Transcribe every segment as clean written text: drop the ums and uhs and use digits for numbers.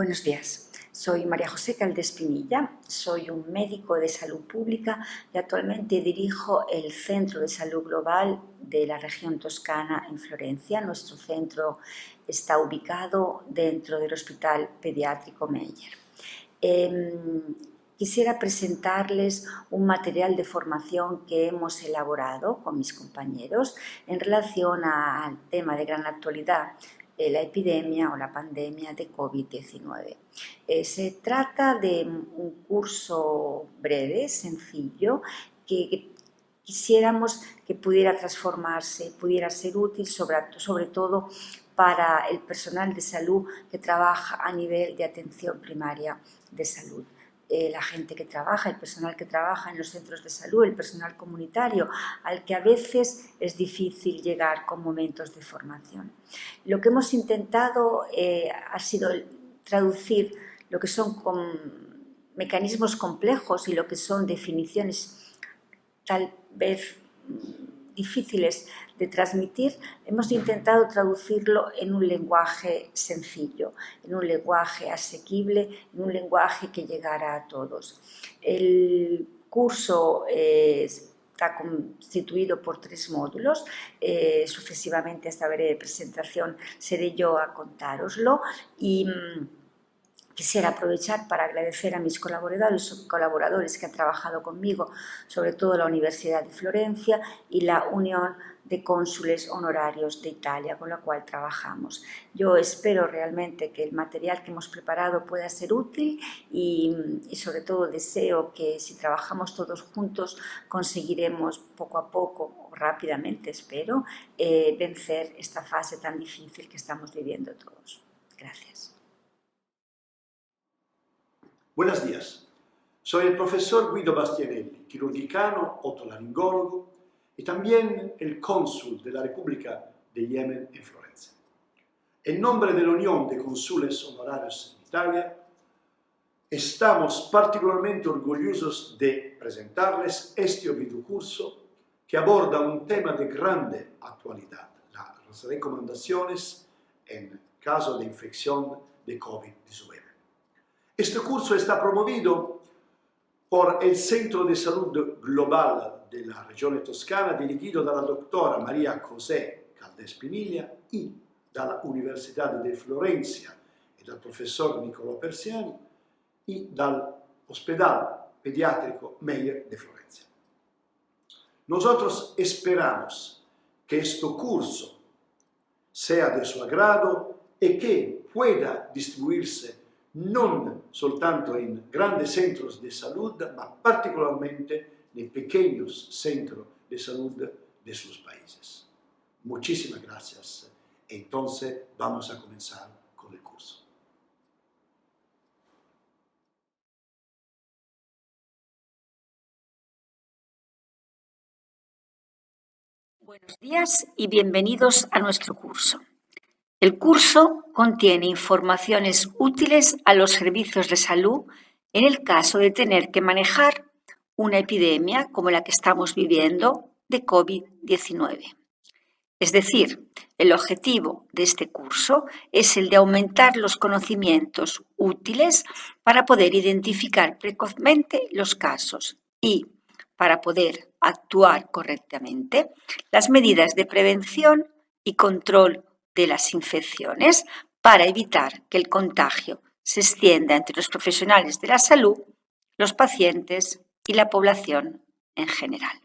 Buenos días, soy María José Caldés Pinilla, soy un médico de salud pública y actualmente dirijo el Centro de Salud Global de la región toscana en Florencia. Nuestro centro está ubicado dentro del Hospital Pediátrico Meyer. Quisiera presentarles un material de formación que hemos elaborado con mis compañeros en relación al tema de gran actualidad, la epidemia o la pandemia de COVID-19. Se trata de un curso breve, sencillo, que quisiéramos que pudiera transformarse, pudiera ser útil sobre todo para el personal de salud que trabaja a nivel de atención primaria de salud. La gente que trabaja, el personal que trabaja en los centros de salud, el personal comunitario, al que a veces es difícil llegar con momentos de formación. Lo que hemos intentado ha sido traducir lo que son mecanismos complejos y lo que son definiciones tal vez difíciles de transmitir, hemos intentado traducirlo en un lenguaje sencillo, en un lenguaje asequible, en un lenguaje que llegara a todos. El curso está constituido por 3 módulos. Sucesivamente a esta breve presentación seré yo a contároslo y quisiera aprovechar para agradecer a mis colaboradores que han trabajado conmigo, sobre todo la Universidad de Florencia y la Unión de Cónsules Honorarios de Italia, con la cual trabajamos. Yo espero realmente que el material que hemos preparado pueda ser útil y sobre todo deseo que si trabajamos todos juntos conseguiremos poco a poco, o rápidamente espero, vencer esta fase tan difícil que estamos viviendo todos. Gracias. Buenos días, soy el profesor Guido Bastianelli, quirurgicano, otolaringólogo y también el cónsul de la República de Yemen en Florencia. En nombre de la Unión de Cónsules Honorarios en Italia, estamos particularmente orgullosos de presentarles este videocurso que aborda un tema de grande actualidad, las recomendaciones en caso de infección de COVID-19. Este curso está promovido por el Centro de Salud Global de la región toscana, dirigido por la doctora María José Caldés Pinilla y de la Universidad de Florencia y del profesor Nicolò Persiani y del Hospital Pediátrico Meyer de Florencia. Nosotros esperamos que este curso sea de su agrado y que pueda distribuirse non soltanto in grandi centros de salud, ma particolarmente en pequeños centros de salud de sus países. Muchísimas gracias. Entonces vamos a comenzar con el curso. Buenos días y bienvenidos a nuestro curso. El curso contiene informaciones útiles a los servicios de salud en el caso de tener que manejar una epidemia como la que estamos viviendo de COVID-19. Es decir, el objetivo de este curso es el de aumentar los conocimientos útiles para poder identificar precozmente los casos y, para poder actuar correctamente, las medidas de prevención y control de las infecciones para evitar que el contagio se extienda entre los profesionales de la salud, los pacientes y la población en general.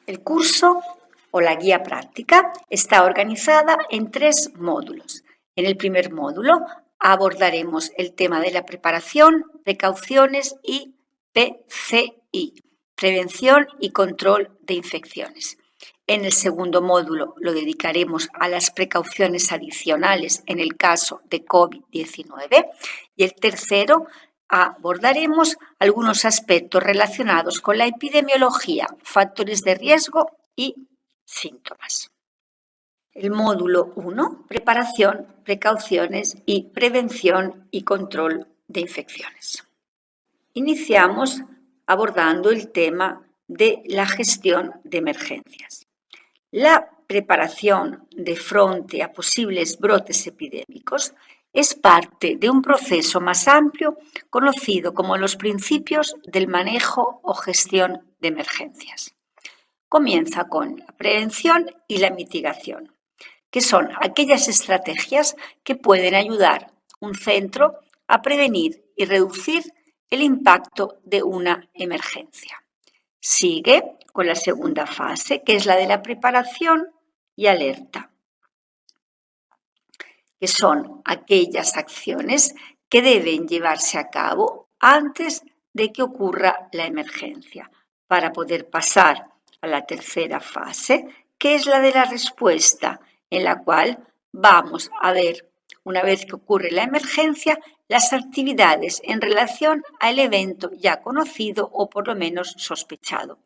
El curso o la guía práctica está organizada en 3 módulos. En el primer módulo abordaremos el tema de la preparación, precauciones y PCI, prevención y control de infecciones. En el segundo módulo lo dedicaremos a las precauciones adicionales en el caso de COVID-19 y el tercero abordaremos algunos aspectos relacionados con la epidemiología, factores de riesgo y síntomas. El módulo 1, preparación, precauciones y prevención y control de infecciones. Iniciamos abordando el tema de la gestión de emergencias. La preparación de frente a posibles brotes epidémicos Es parte de un proceso más amplio conocido como los principios del manejo o gestión de emergencias. Comienza con la prevención y la mitigación, que son aquellas estrategias que pueden ayudar a un centro a prevenir y reducir el impacto de una emergencia. Sigue con la segunda fase, que es la de la preparación y alerta, que son aquellas acciones que deben llevarse a cabo antes de que ocurra la emergencia, para poder pasar a la tercera fase, que es la de la respuesta, en la cual vamos a ver, una vez que ocurre la emergencia, las actividades en relación al evento ya conocido o por lo menos sospechado,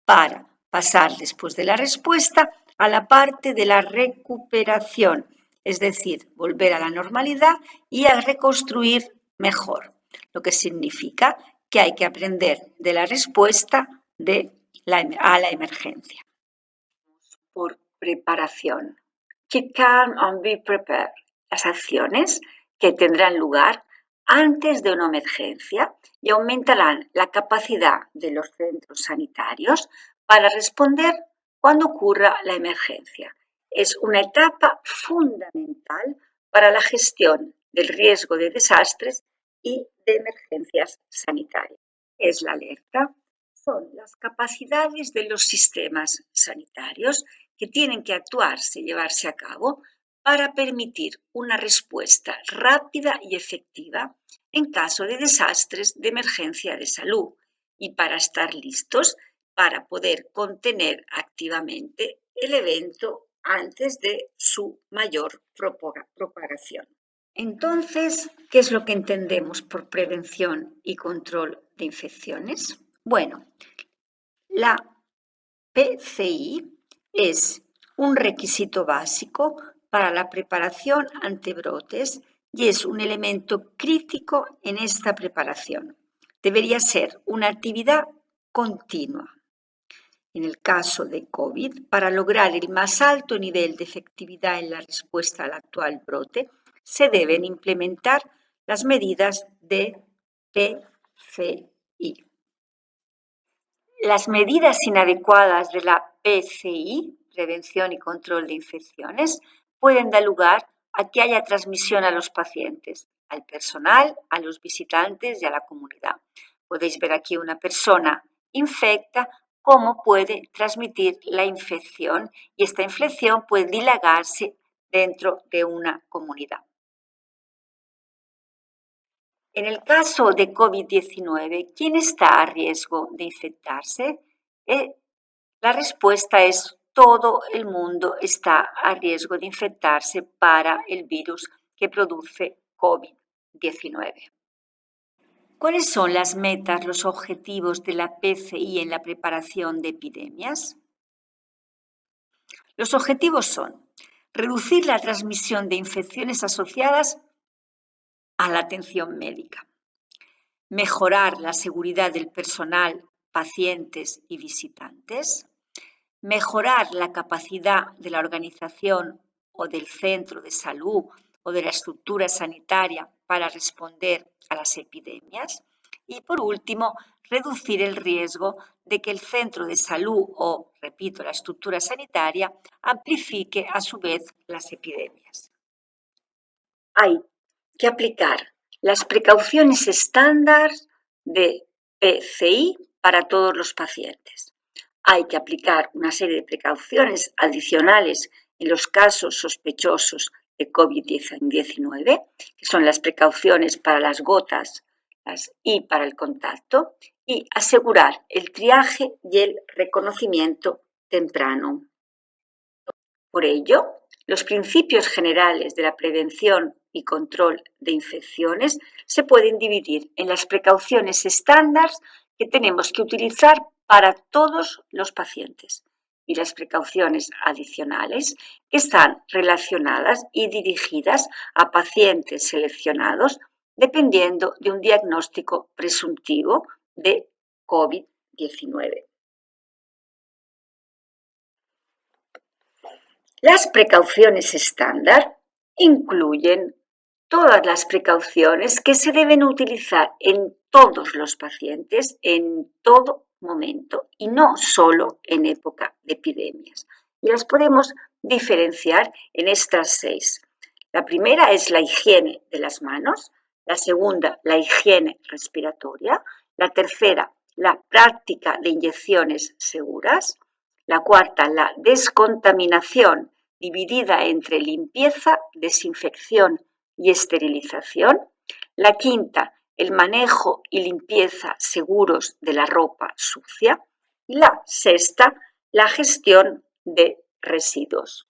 para pasar después de la respuesta a la parte de la recuperación, es decir, volver a la normalidad y a reconstruir mejor, lo que significa que hay que aprender de la respuesta a la emergencia. Por preparación. Keep calm and be prepared. Las acciones que tendrán lugar antes de una emergencia y aumentarán la capacidad de los centros sanitarios para responder cuando ocurra la emergencia. Es una etapa fundamental para la gestión del riesgo de desastres y de emergencias sanitarias. Es la alerta. Son las capacidades de los sistemas sanitarios que tienen que actuarse, llevarse a cabo para permitir una respuesta rápida y efectiva en caso de desastres de emergencia de salud y para estar listos para poder contener activamente el evento antes de su mayor propagación. Entonces, ¿qué es lo que entendemos por prevención y control de infecciones? Bueno, la PCI es un requisito básico para la preparación ante brotes y es un elemento crítico en esta preparación. Debería ser una actividad continua. En el caso de COVID, para lograr el más alto nivel de efectividad en la respuesta al actual brote, se deben implementar las medidas de PCI. Las medidas inadecuadas de la PCI, prevención y control de infecciones, pueden dar lugar a que haya transmisión a los pacientes, al personal, a los visitantes y a la comunidad. Podéis ver aquí una persona infecta, cómo puede transmitir la infección y esta infección puede dilagarse dentro de una comunidad. En el caso de COVID-19, ¿quién está a riesgo de infectarse? La respuesta es todo el mundo está a riesgo de infectarse para el virus que produce COVID-19. ¿Cuáles son las metas, los objetivos de la PCI en la preparación de epidemias? Los objetivos son reducir la transmisión de infecciones asociadas a la atención médica, mejorar la seguridad del personal, pacientes y visitantes, mejorar la capacidad de la organización o del centro de salud o de la estructura sanitaria para responder a las epidemias y, por último, reducir el riesgo de que el centro de salud o, repito, la estructura sanitaria amplifique a su vez las epidemias. Hay que aplicar las precauciones estándar de PCI para todos los pacientes. Hay que aplicar una serie de precauciones adicionales en los casos sospechosos de COVID-19, que son las precauciones para las gotas y para el contacto, y asegurar el triaje y el reconocimiento temprano. Por ello, los principios generales de la prevención y control de infecciones se pueden dividir en las precauciones estándar que tenemos que utilizar para todos los pacientes y las precauciones adicionales que están relacionadas y dirigidas a pacientes seleccionados dependiendo de un diagnóstico presuntivo de COVID-19. Las precauciones estándar incluyen todas las precauciones que se deben utilizar en todos los pacientes en todo momento y no solo en época de epidemias. Y las podemos diferenciar en estas 6. La primera es la higiene de las manos, la segunda, la higiene respiratoria, la tercera, la práctica de inyecciones seguras, la cuarta, la descontaminación, dividida entre limpieza, desinfección y esterilización, la quinta, el manejo y limpieza seguros de la ropa sucia, y la sexta, la gestión de residuos.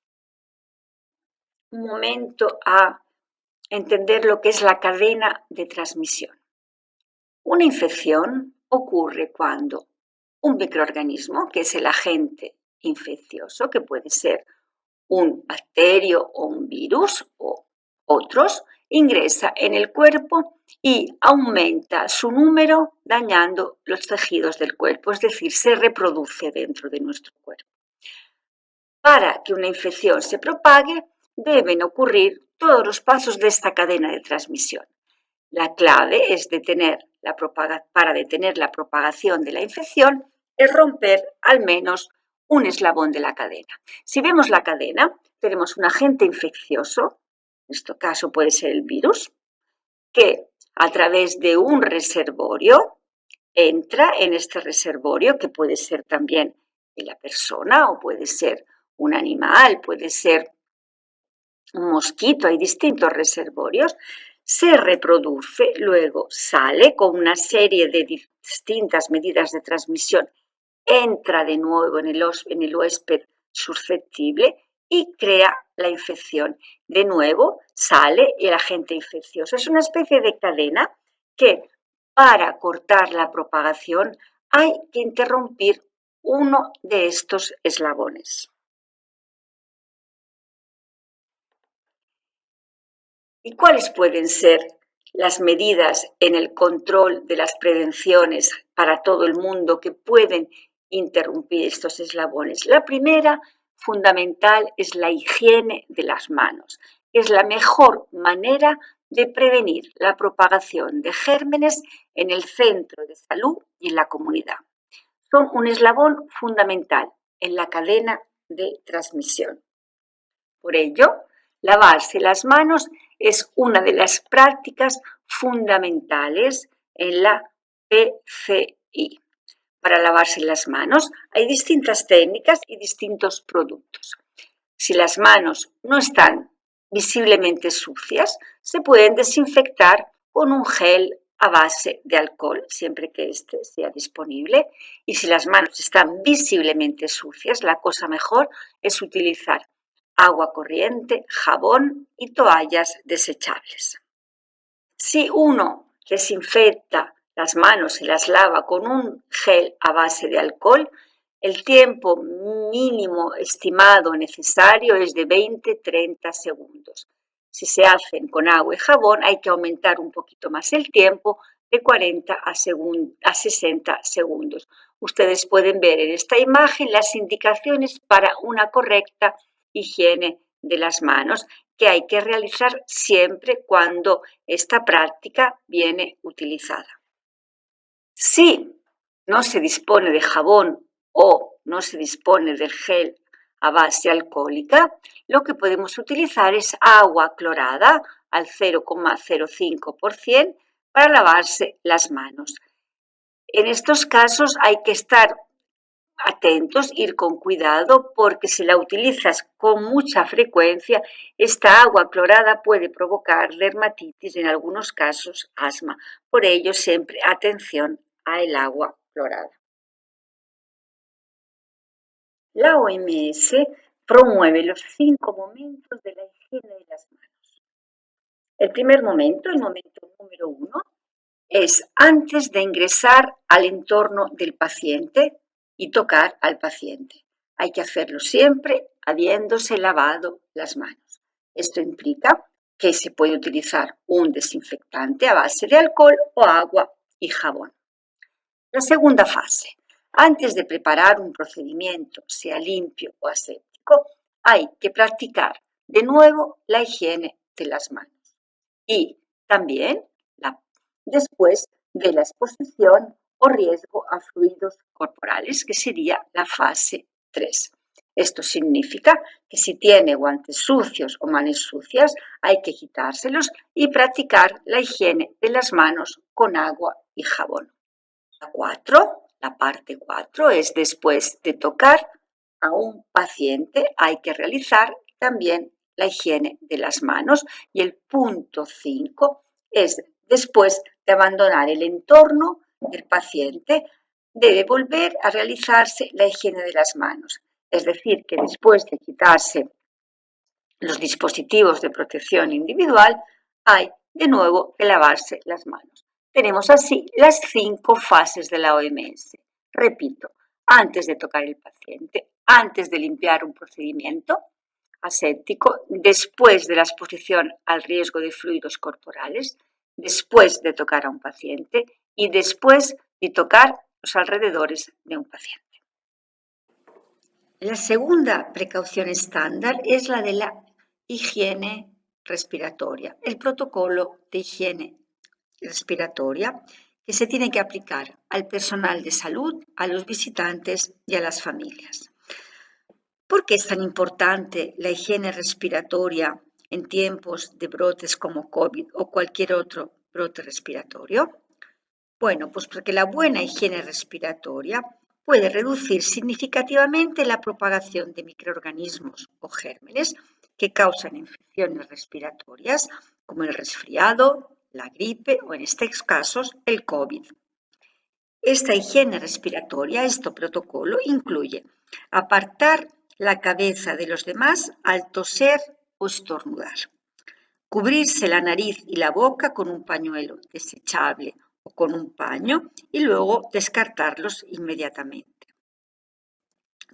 Un momento a entender lo que es la cadena de transmisión. Una infección ocurre cuando un microorganismo, que es el agente infeccioso, que puede ser un bacterio o un virus o otros, ingresa en el cuerpo y aumenta su número dañando los tejidos del cuerpo, es decir, se reproduce dentro de nuestro cuerpo. Para que una infección se propague, deben ocurrir todos los pasos de esta cadena de transmisión. La clave es para detener la propagación de la infección es romper al menos un eslabón de la cadena. Si vemos la cadena, tenemos un agente infeccioso, en este caso puede ser el virus, que a través de un reservorio entra en este reservorio, que puede ser también la persona o puede ser un animal, puede ser un mosquito, hay distintos reservorios, se reproduce, luego sale con una serie de distintas medidas de transmisión, entra de nuevo en el huésped susceptible y crea la infección. De nuevo sale el agente infeccioso. Es una especie de cadena que para cortar la propagación hay que interrumpir uno de estos eslabones. ¿Y cuáles pueden ser las medidas en el control de las prevenciones para todo el mundo que pueden interrumpir estos eslabones? La primera, fundamental, es la higiene de las manos. Es la mejor manera de prevenir la propagación de gérmenes en el centro de salud y en la comunidad. Son un eslabón fundamental en la cadena de transmisión. Por ello, lavarse las manos es una de las prácticas fundamentales en la PCI. Para lavarse las manos hay distintas técnicas y distintos productos. Si las manos no están visiblemente sucias, se pueden desinfectar con un gel a base de alcohol, siempre que este sea disponible. Y si las manos están visiblemente sucias, la cosa mejor es utilizar agua corriente, jabón y toallas desechables. Si uno desinfecta las manos y las lava con un gel a base de alcohol, el tiempo mínimo estimado necesario es de 20-30 segundos. Si se hacen con agua y jabón, hay que aumentar un poquito más el tiempo, de 40 a 60 segundos. Ustedes pueden ver en esta imagen las indicaciones para una correcta higiene de las manos que hay que realizar siempre cuando esta práctica viene utilizada. Si no se dispone de jabón o no se dispone del gel a base alcohólica, lo que podemos utilizar es agua clorada al 0,05% para lavarse las manos. En estos casos hay que estar atentos, ir con cuidado, porque si la utilizas con mucha frecuencia, esta agua clorada puede provocar dermatitis, en algunos casos asma. Por ello, siempre atención al agua clorada. La OMS promueve los 5 momentos de la higiene de las manos. El primer momento, el momento número 1, es antes de ingresar al entorno del paciente y tocar al paciente. Hay que hacerlo siempre habiéndose lavado las manos. Esto implica que se puede utilizar un desinfectante a base de alcohol o agua y jabón. La segunda fase. Antes de preparar un procedimiento, sea limpio o aséptico, hay que practicar de nuevo la higiene de las manos. y también después de la exposición o riesgo a fluidos corporales, que sería la fase 3. Esto significa que si tiene guantes sucios o manos sucias, hay que quitárselos y practicar la higiene de las manos con agua y jabón. La parte 4 es después de tocar a un paciente, hay que realizar también la higiene de las manos. Y el punto 5 es después de abandonar el entorno del paciente, debe volver a realizarse la higiene de las manos. Es decir, que después de quitarse los dispositivos de protección individual, hay de nuevo que lavarse las manos. Tenemos así las 5 fases de la OMS. Repito, antes de tocar el paciente, antes de limpiar un procedimiento aséptico, después de la exposición al riesgo de fluidos corporales, después de tocar a un paciente y después de tocar los alrededores de un paciente. La segunda precaución estándar es la de la higiene respiratoria, el protocolo de higiene respiratoria que se tiene que aplicar al personal de salud, a los visitantes y a las familias. ¿Por qué es tan importante la higiene respiratoria en tiempos de brotes como COVID o cualquier otro brote respiratorio? Bueno, pues porque la buena higiene respiratoria puede reducir significativamente la propagación de microorganismos o gérmenes que causan infecciones respiratorias como el resfriado, la gripe o en estos casos el COVID. Esta higiene respiratoria, este protocolo, incluye apartar la cabeza de los demás al toser o estornudar, cubrirse la nariz y la boca con un pañuelo desechable o con un paño y luego descartarlos inmediatamente.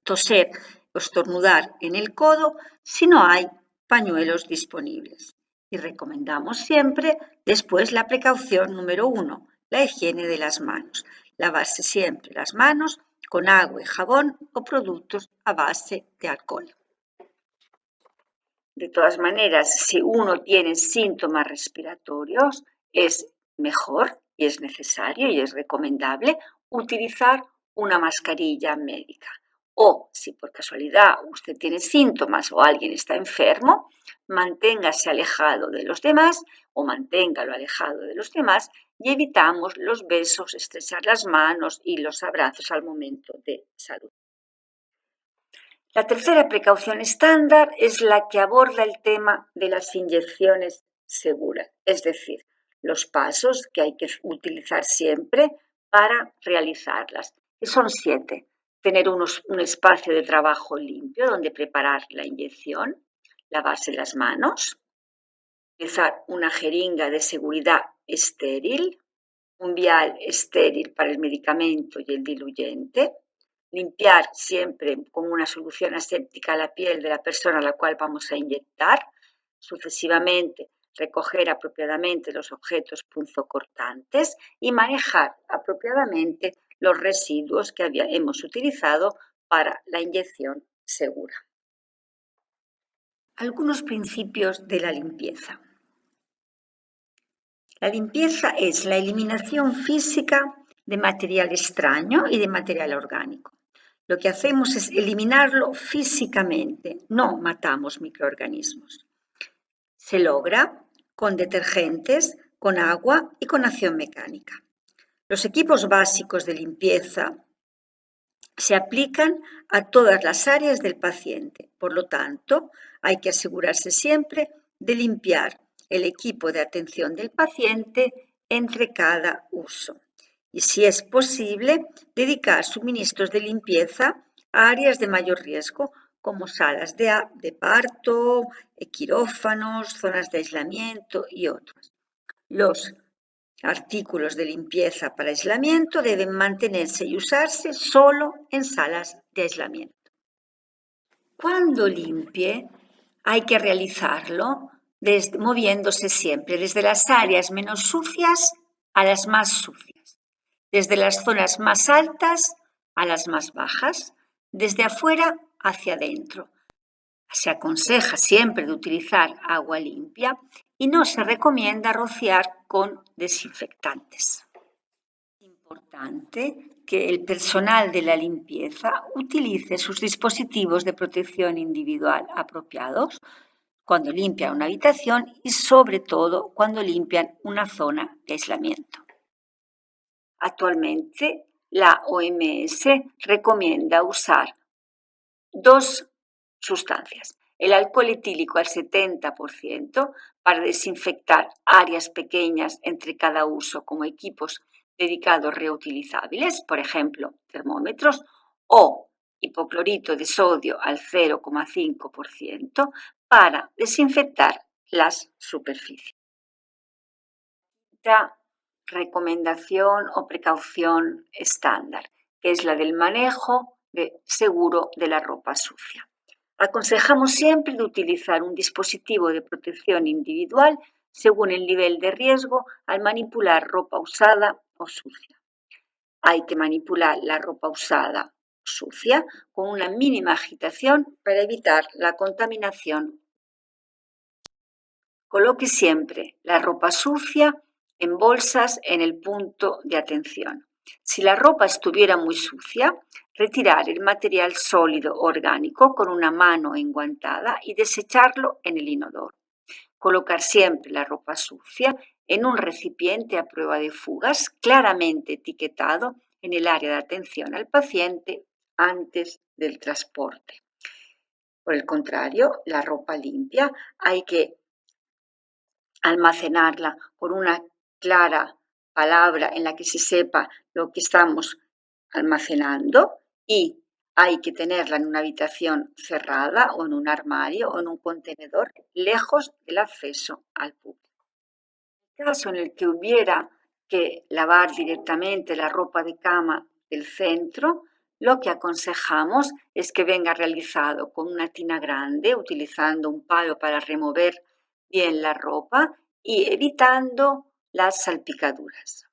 Toser o estornudar en el codo si no hay pañuelos disponibles. Y recomendamos siempre después la precaución número 1, la higiene de las manos. Lavarse siempre las manos con agua y jabón o productos a base de alcohol. De todas maneras, si uno tiene síntomas respiratorios, es mejor y es necesario y es recomendable utilizar una mascarilla médica. O si por casualidad usted tiene síntomas o alguien está enfermo, manténgase alejado de los demás o manténgalo alejado de los demás y evitamos los besos, estrechar las manos y los abrazos al momento de saludar. La tercera precaución estándar es la que aborda el tema de las inyecciones seguras, es decir, los pasos que hay que utilizar siempre para realizarlas, que son 7. Tener un espacio de trabajo limpio donde preparar la inyección, lavarse las manos, utilizar una jeringa de seguridad estéril, un vial estéril para el medicamento y el diluyente, limpiar siempre con una solución aséptica la piel de la persona a la cual vamos a inyectar, sucesivamente recoger apropiadamente los objetos punzocortantes y manejar apropiadamente los residuos que hemos utilizado para la inyección segura. Algunos principios de la limpieza. La limpieza es la eliminación física de material extraño y de material orgánico. Lo que hacemos es eliminarlo físicamente, no matamos microorganismos. Se logra con detergentes, con agua y con acción mecánica. Los equipos básicos de limpieza se aplican a todas las áreas del paciente. Por lo tanto, hay que asegurarse siempre de limpiar el equipo de atención del paciente entre cada uso. Y si es posible, dedicar suministros de limpieza a áreas de mayor riesgo, como salas de parto, quirófanos, zonas de aislamiento y otros. Los artículos de limpieza para aislamiento deben mantenerse y usarse solo en salas de aislamiento. Cuando limpie, hay que realizarlo moviéndose siempre desde las áreas menos sucias a las más sucias, desde las zonas más altas a las más bajas, desde afuera hacia adentro. Se aconseja siempre de utilizar agua limpia y no se recomienda rociar con desinfectantes. Es importante que el personal de la limpieza utilice sus dispositivos de protección individual apropiados cuando limpian una habitación y sobre todo cuando limpian una zona de aislamiento. Actualmente, la OMS recomienda usar 2 sustancias: el alcohol etílico al 70% para desinfectar áreas pequeñas entre cada uso como equipos dedicados reutilizables, por ejemplo, termómetros, o hipoclorito de sodio al 0,5% para desinfectar las superficies. Esta recomendación o precaución estándar, que es la del manejo seguro de la ropa sucia. Aconsejamos siempre de utilizar un dispositivo de protección individual según el nivel de riesgo al manipular ropa usada o sucia. Hay que manipular la ropa usada o sucia con una mínima agitación para evitar la contaminación. Coloque siempre la ropa sucia en bolsas en el punto de atención. Si la ropa estuviera muy sucia, retirar el material sólido orgánico con una mano enguantada y desecharlo en el inodoro. Colocar siempre la ropa sucia en un recipiente a prueba de fugas claramente etiquetado en el área de atención al paciente antes del transporte. Por el contrario, la ropa limpia hay que almacenarla con una clara palabra en la que se sepa lo que estamos almacenando, y hay que tenerla en una habitación cerrada o en un armario o en un contenedor lejos del acceso al público. En el caso en el que hubiera que lavar directamente la ropa de cama del centro, lo que aconsejamos es que venga realizado con una tina grande, utilizando un palo para remover bien la ropa y evitando las salpicaduras.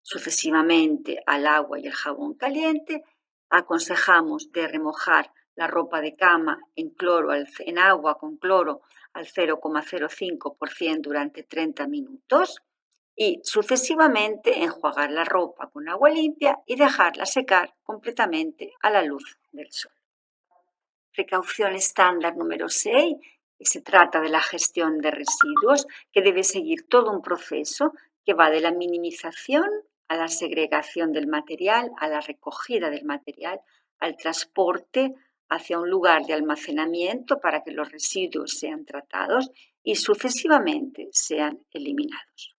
Sucesivamente al agua y el jabón caliente, aconsejamos de remojar la ropa de cama en agua con cloro al 0,05% durante 30 minutos y sucesivamente enjuagar la ropa con agua limpia y dejarla secar completamente a la luz del sol. Precaución estándar número 6, que se trata de la gestión de residuos, que debe seguir todo un proceso que va de la minimización a la segregación del material, a la recogida del material, al transporte hacia un lugar de almacenamiento para que los residuos sean tratados y sucesivamente sean eliminados.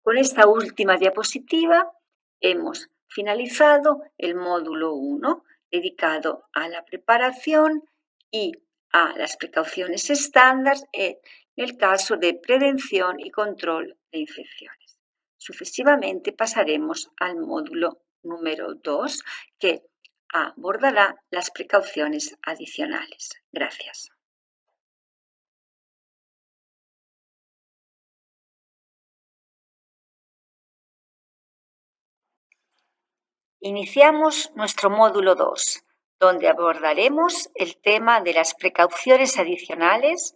Con esta última diapositiva hemos finalizado el módulo 1, dedicado a la preparación y a las precauciones estándar en el caso de prevención y control de infecciones. Sucesivamente pasaremos al módulo número 2, que abordará las precauciones adicionales. Gracias. Iniciamos nuestro módulo 2, donde abordaremos el tema de las precauciones adicionales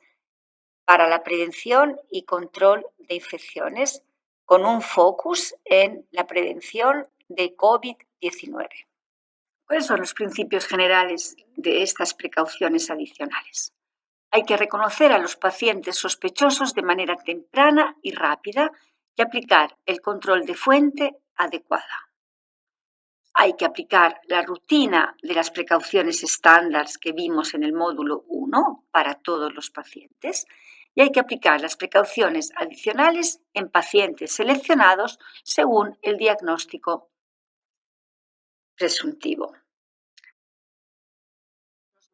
para la prevención y control de infecciones, con un focus en la prevención de COVID-19. ¿Cuáles son los principios generales de estas precauciones adicionales? Hay que reconocer a los pacientes sospechosos de manera temprana y rápida y aplicar el control de fuente adecuada. Hay que aplicar la rutina de las precauciones estándar que vimos en el módulo 1 para todos los pacientes, y hay que aplicar las precauciones adicionales en pacientes seleccionados según el diagnóstico presuntivo.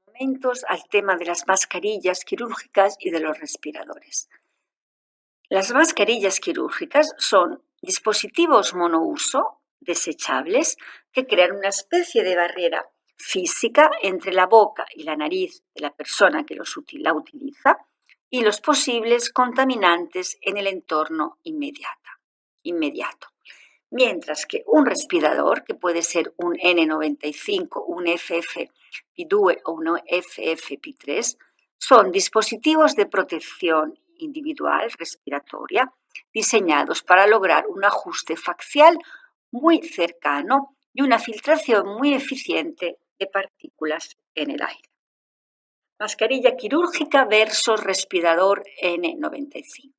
Momentos al tema de las mascarillas quirúrgicas y de los respiradores. Las mascarillas quirúrgicas son dispositivos monouso desechables que crean una especie de barrera física entre la boca y la nariz de la persona que la utiliza y los posibles contaminantes en el entorno inmediato. mientras que un respirador, que puede ser un N95, un FFP2 o un FFP3, son dispositivos de protección individual respiratoria diseñados para lograr un ajuste facial muy cercano y una filtración muy eficiente de partículas en el aire. Mascarilla quirúrgica versus respirador N95.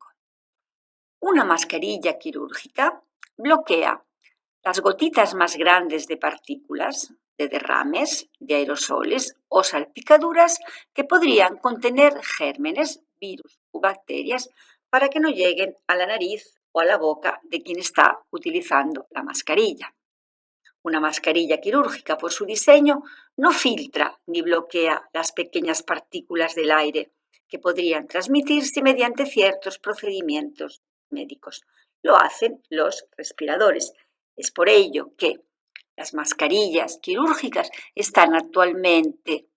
Una mascarilla quirúrgica bloquea las gotitas más grandes de partículas, de derrames, de aerosoles o salpicaduras que podrían contener gérmenes, virus o bacterias para que no lleguen a la nariz o a la boca de quien está utilizando la mascarilla. Una mascarilla quirúrgica, por su diseño, no filtra ni bloquea las pequeñas partículas del aire que podrían transmitirse mediante ciertos procedimientos médicos. Lo hacen los respiradores. Es por ello que las mascarillas quirúrgicas están actualmente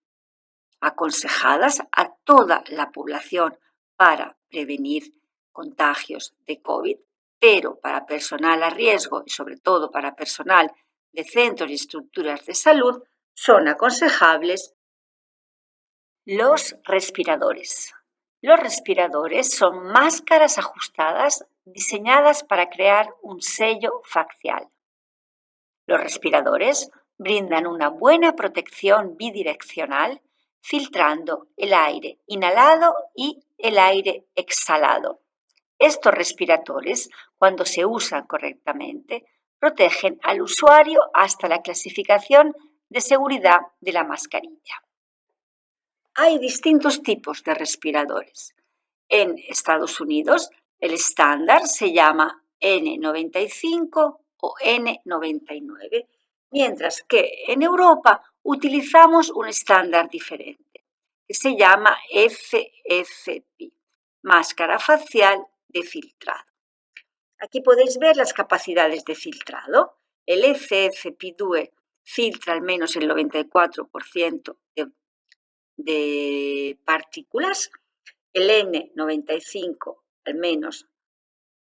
aconsejadas a toda la población para prevenir contagios de COVID, pero para personal a riesgo y sobre todo para personal de centros y estructuras de salud son aconsejables los respiradores. Los respiradores son máscaras ajustadas diseñadas para crear un sello facial. Los respiradores brindan una buena protección bidireccional, filtrando el aire inhalado y el aire exhalado. Estos respiradores, cuando se usan correctamente, protegen al usuario hasta la clasificación de seguridad de la mascarilla. Hay distintos tipos de respiradores. En Estados Unidos, el estándar se llama N95 o N99, mientras que en Europa utilizamos un estándar diferente, que se llama FFP, máscara facial de filtrado. Aquí podéis ver las capacidades de filtrado. El FFP2 filtra al menos el 94% de partículas, el N95 al menos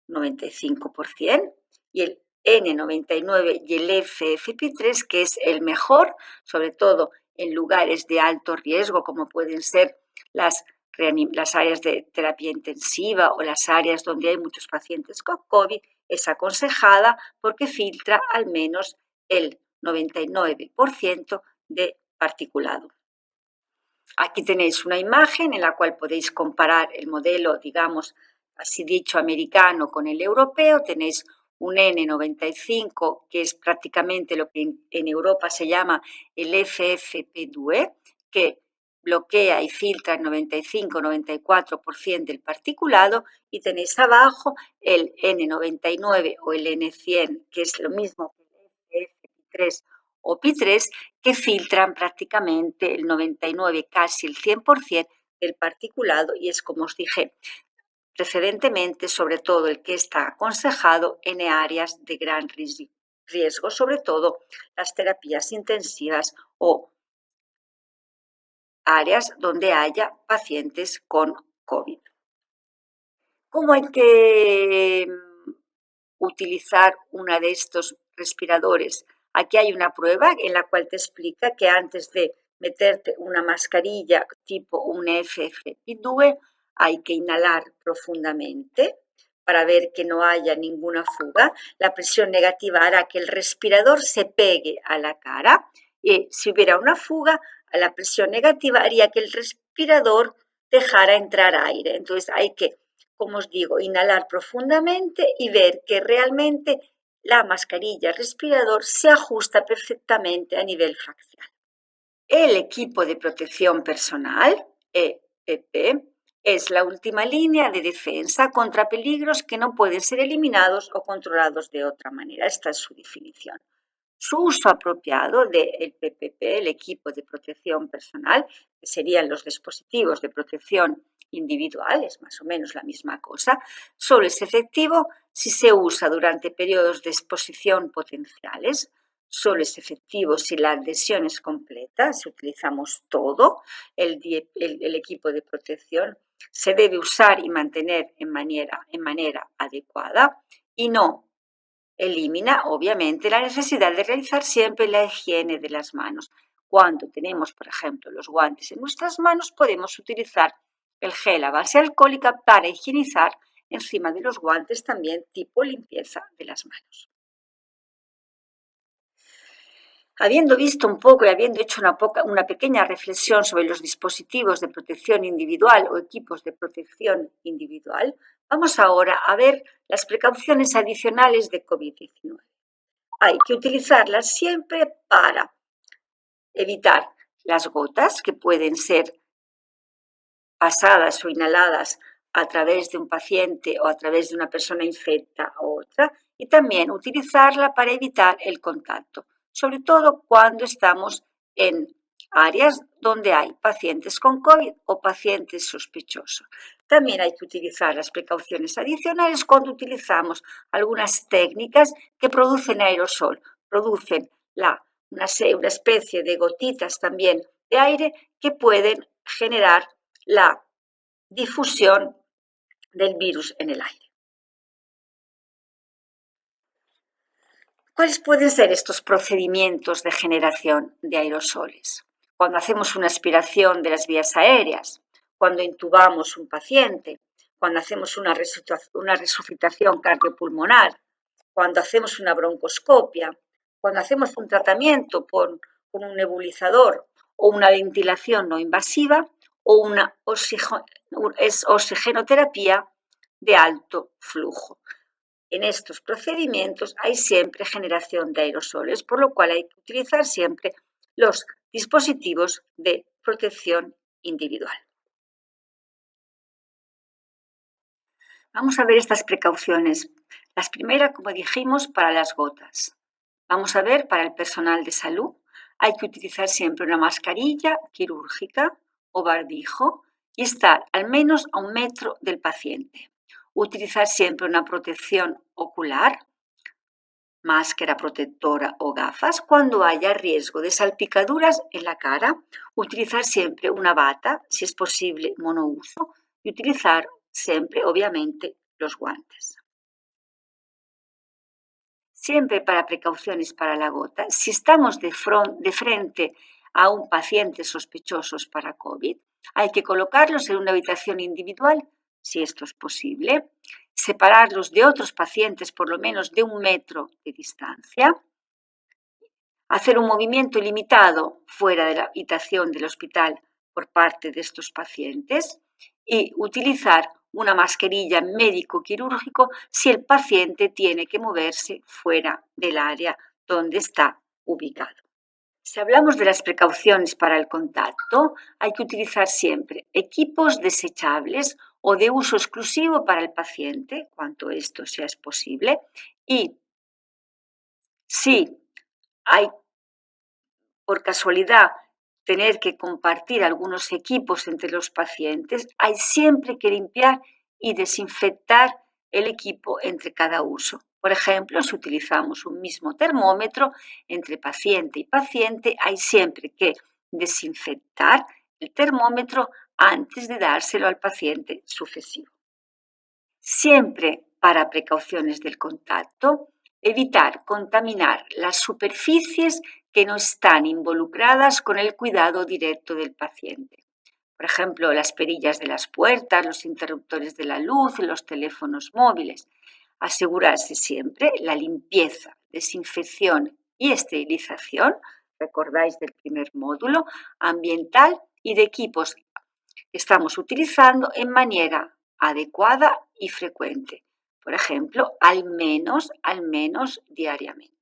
95% y el N99 y el FFP3, que es el mejor, sobre todo en lugares de alto riesgo como pueden ser las áreas de terapia intensiva o las áreas donde hay muchos pacientes con COVID, es aconsejada porque filtra al menos el 99% de particulado. Aquí tenéis una imagen en la cual podéis comparar el modelo, digamos, así dicho, americano con el europeo. Tenéis un N95, que es prácticamente lo que en Europa se llama el FFP2, que bloquea y filtra el 95-94% del particulado, y tenéis abajo el N99 o el N100, que es lo mismo que el FFP3 o P3, que filtran prácticamente el 99, casi el 100% del particulado, y es, como os dije precedentemente, sobre todo el que está aconsejado en áreas de gran riesgo, sobre todo las terapias intensivas o áreas donde haya pacientes con COVID. ¿Cómo hay que utilizar uno de estos respiradores? Aquí hay una prueba en la cual te explica que antes de meterte una mascarilla tipo un FFP2 hay que inhalar profundamente para ver que no haya ninguna fuga. La presión negativa hará que el respirador se pegue a la cara y si hubiera una fuga, la presión negativa haría que el respirador dejara entrar aire. Entonces hay que, como os digo, inhalar profundamente y ver que realmente la mascarilla respirador se ajusta perfectamente a nivel facial. El equipo de protección personal, EPP, es la última línea de defensa contra peligros que no pueden ser eliminados o controlados de otra manera. Esta es su definición. Su uso apropiado del PPP, el equipo de protección personal, que serían los dispositivos de protección individual, es más o menos la misma cosa, solo es efectivo si se usa durante periodos de exposición potenciales, solo es efectivo si la adhesión es completa, si utilizamos todo el equipo de protección, se debe usar y mantener en manera adecuada y no Elimina, obviamente, la necesidad de realizar siempre la higiene de las manos. Cuando tenemos, por ejemplo, los guantes en nuestras manos, podemos utilizar el gel a base alcohólica para higienizar encima de los guantes también tipo limpieza de las manos. Habiendo visto un poco y habiendo hecho una pequeña reflexión sobre los dispositivos de protección individual o equipos de protección individual, vamos ahora a ver las precauciones adicionales de COVID-19. Hay que utilizarlas siempre para evitar las gotas que pueden ser pasadas o inhaladas a través de un paciente o a través de una persona infecta o otra, y también utilizarla para evitar el contacto, sobre todo cuando estamos en áreas donde hay pacientes con COVID o pacientes sospechosos. También hay que utilizar las precauciones adicionales cuando utilizamos algunas técnicas que producen aerosol, producen una especie de gotitas también de aire que pueden generar la difusión del virus en el aire. ¿Cuáles pueden ser estos procedimientos de generación de aerosoles? Cuando hacemos una aspiración de las vías aéreas, cuando intubamos un paciente, cuando hacemos una resucitación cardiopulmonar, cuando hacemos una broncoscopia, cuando hacemos un tratamiento con un nebulizador o una ventilación no invasiva o una oxigenoterapia de alto flujo. En estos procedimientos hay siempre generación de aerosoles, por lo cual hay que utilizar siempre los dispositivos de protección individual. Vamos a ver estas precauciones. Las primeras, como dijimos, para las gotas. Vamos a ver para el personal de salud. Hay que utilizar siempre una mascarilla quirúrgica o barbijo y estar al menos a 1 metro del paciente. Utilizar siempre una protección ocular, máscara protectora o gafas cuando haya riesgo de salpicaduras en la cara. Utilizar siempre una bata, si es posible monouso, y utilizar siempre, obviamente, los guantes. Siempre para precauciones para la gota, si estamos de frente a un paciente sospechoso para COVID, hay que colocarlos en una habitación individual, si esto es posible, separarlos de otros pacientes por lo menos de 1 metro de distancia, hacer un movimiento limitado fuera de la habitación del hospital por parte de estos pacientes y utilizar una mascarilla médico-quirúrgico si el paciente tiene que moverse fuera del área donde está ubicado. Si hablamos de las precauciones para el contacto, hay que utilizar siempre equipos desechables o de uso exclusivo para el paciente, cuanto esto sea posible, y si hay por casualidad tener que compartir algunos equipos entre los pacientes, hay siempre que limpiar y desinfectar el equipo entre cada uso. Por ejemplo, si utilizamos un mismo termómetro entre paciente y paciente, hay siempre que desinfectar el termómetro antes de dárselo al paciente sucesivo. Siempre para precauciones del contacto, evitar contaminar las superficies que no están involucradas con el cuidado directo del paciente. Por ejemplo, las perillas de las puertas, los interruptores de la luz, los teléfonos móviles. Asegurarse siempre la limpieza, desinfección y esterilización, recordáis del primer módulo, ambiental y de equipos que estamos utilizando en manera adecuada y frecuente. Por ejemplo, al menos diariamente.